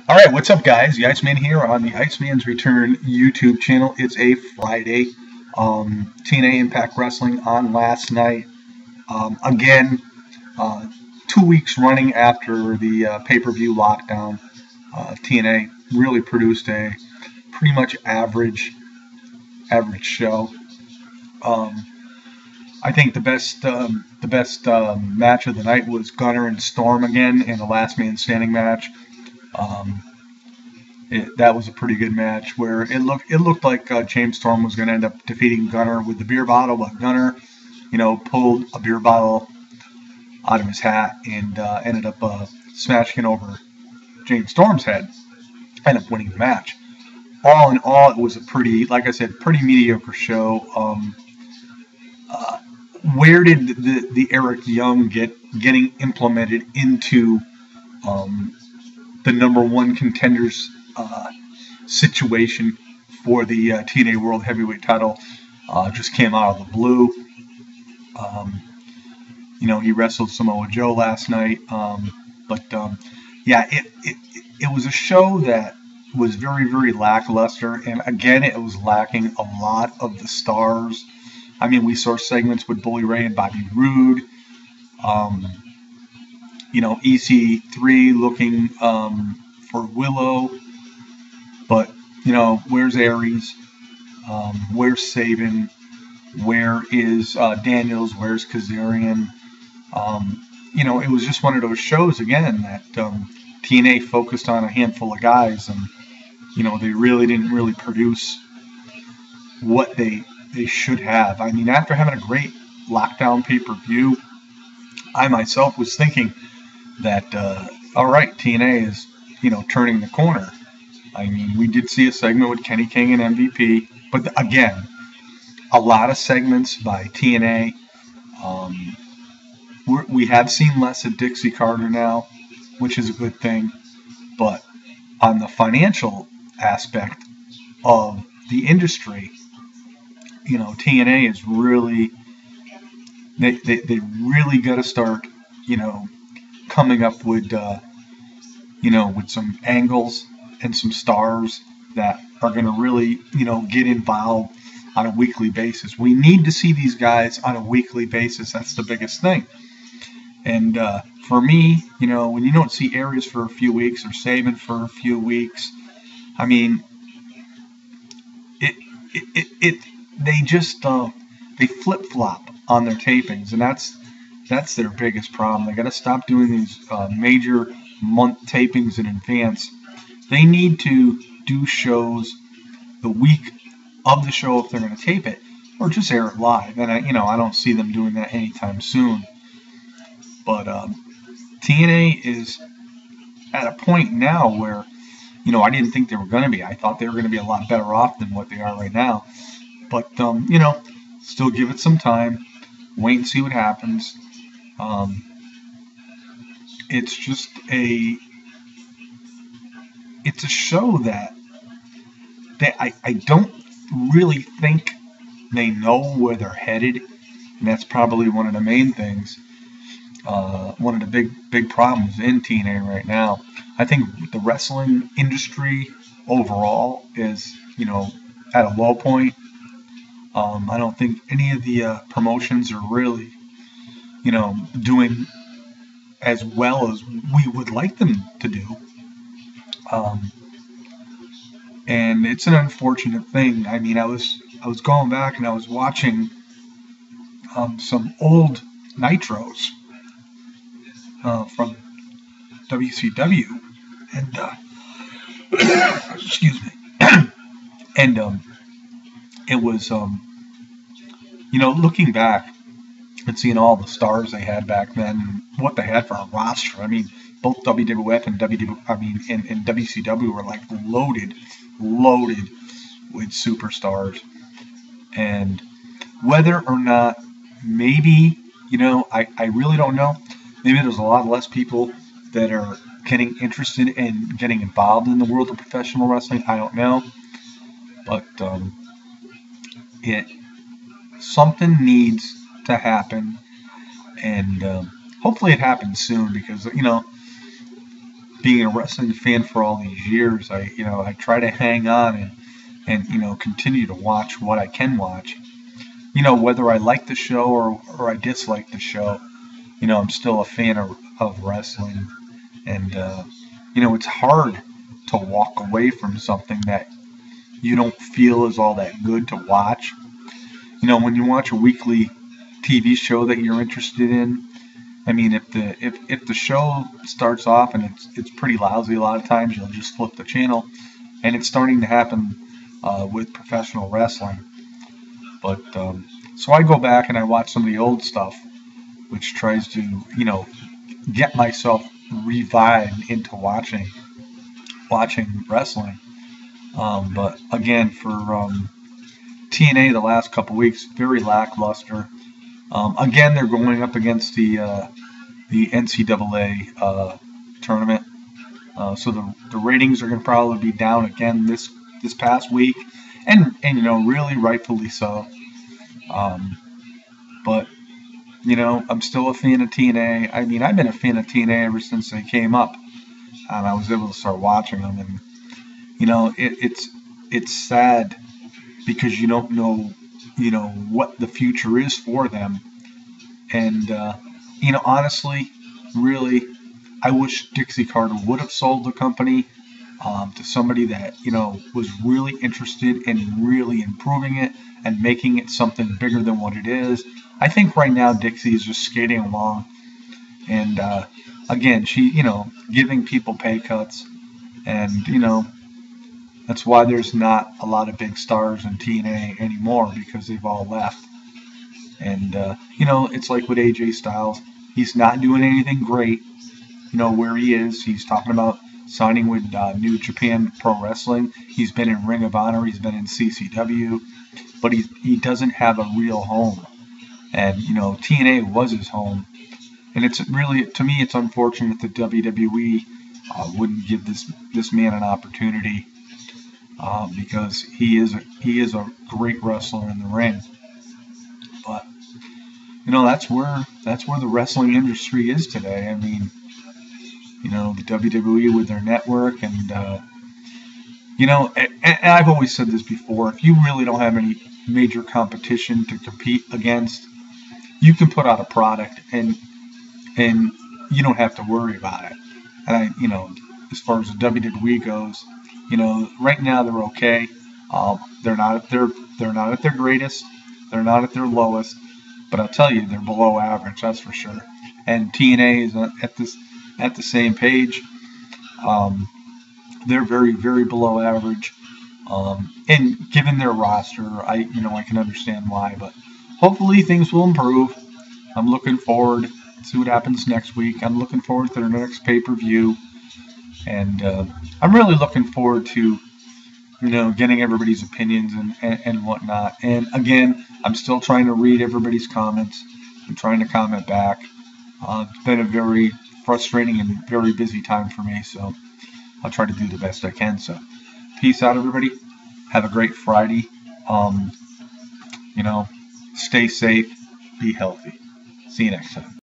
All right, what's up, guys? The Iceman here on the Iceman's Return YouTube channel. It's a Friday. TNA Impact Wrestling on last night. Again, uh, 2 weeks running after the pay-per-view lockdown. TNA really produced a pretty much average show. Um, I think the best match of the night was Gunner and Storm again in the last man standing match. Um, that was a pretty good match where it looked like James Storm was going to end up defeating Gunner with the beer bottle, but Gunner, pulled a beer bottle out of his hat and ended up smashing it over James Storm's head, ended up winning the match. All in all, it was a pretty, like I said, pretty mediocre show. Uh, where did the Eric Young getting implemented into um, the number one contenders situation for the TNA World Heavyweight title just came out of the blue. Um, he wrestled Samoa Joe last night, but yeah, it was a show that was very, very lackluster, and again, it was lacking a lot of the stars. I mean, we saw segments with Bully Ray and Bobby Roode. Um, EC3 looking for Willow. But, where's Aries? Where's Saban? Where is Daniels? Where's Kazarian? It was just one of those shows, again, that TNA focused on a handful of guys, and, they really didn't really produce what they should have. I mean, after having a great lockdown pay-per-view, I myself was thinking that, all right, TNA is, turning the corner. I mean, we did see a segment with Kenny King and MVP, but again, a lot of segments by TNA. We have seen less of Dixie Carter now, which is a good thing. But on the financial aspect of the industry, TNA is really, they really got to start, coming up with, with some angles and some stars that are going to really, get involved on a weekly basis. We need to see these guys on a weekly basis. That's the biggest thing. And for me, when you don't see Aries for a few weeks or Saban for a few weeks, I mean, they just they flip flop on their tapings, and that's their biggest problem. They got to stop doing these major month tapings in advance. They need to do shows the week of the show if they're going to tape it, or just air it live. And I don't see them doing that anytime soon. But TNA is at a point now where, I didn't think they were going to be. I thought they were going to be a lot better off than what they are right now. But still give it some time. Wait and see what happens. It's just it's a show that I don't really think they know where they're headed, and that's probably one of the main things. One of the big problems in TNA right now. I think the wrestling industry overall is, at a low point. I don't think any of the promotions are really, doing as well as we would like them to do. Um, and it's an unfortunate thing. I mean, I was going back and I was watching some old Nitros from WCW, and excuse me, and it was looking back and seeing all the stars they had back then, and what they had for a roster. I mean, both WWF and and WCW were like loaded with superstars, and whether or not, maybe, I really don't know. Maybe there's a lot less people that are getting interested in getting involved in the world of professional wrestling. I don't know, but it something needs to happen, and hopefully it happens soon, because being a wrestling fan for all these years, I try to hang on and continue to watch what I can watch. Whether I like the show or I dislike the show, I'm still a fan of wrestling. And, it's hard to walk away from something that you don't feel is all that good to watch. When you watch a weekly TV show that you're interested in, I mean, if the show starts off and it's pretty lousy, a lot of times you'll just flip the channel, and it's starting to happen with professional wrestling. But so I go back and I watch some of the old stuff, which tries to get myself revived into watching wrestling. But again, for TNA the last couple weeks, very lackluster. Again, they're going up against the NCAA tournament, so the ratings are going to probably be down again this past week, and really rightfully so. But I'm still a fan of TNA. I mean, I've been a fan of TNA ever since they came up, and I was able to start watching them, and it's sad because you don't know what the future is for them. And honestly, really, I wish Dixie Carter would have sold the company to somebody that was really interested in really improving it and making it something bigger than what it is. I think right now Dixie is just skating along, and again, she giving people pay cuts, and that's why there's not a lot of big stars in TNA anymore, because they've all left. And, it's like with AJ Styles. He's not doing anything great, where he is. He's talking about signing with New Japan Pro Wrestling. He's been in Ring of Honor. He's been in CCW. But he doesn't have a real home. And, TNA was his home. And it's really, to me, it's unfortunate that WWE wouldn't give this man an opportunity. Because he is a great wrestler in the ring. But that's where the wrestling industry is today. I mean, the WWE with their network, and and I've always said this before: if you really don't have any major competition to compete against, you can put out a product and you don't have to worry about it. And as far as the WWE goes, right now they're okay. They're not at their greatest. They're not at their lowest. But I'll tell you, they're below average. That's for sure. And TNA is at the same page. They're very, very below average. And given their roster, I can understand why. But hopefully things will improve. I'm looking forward to see what happens next week. I'm looking forward to their next pay-per-view. And I'm really looking forward to, getting everybody's opinions and whatnot. And again, I'm still trying to read everybody's comments. I'm trying to comment back. It's been a very frustrating and very busy time for me, so I'll try to do the best I can. So peace out, everybody. Have a great Friday. Stay safe. Be healthy. See you next time.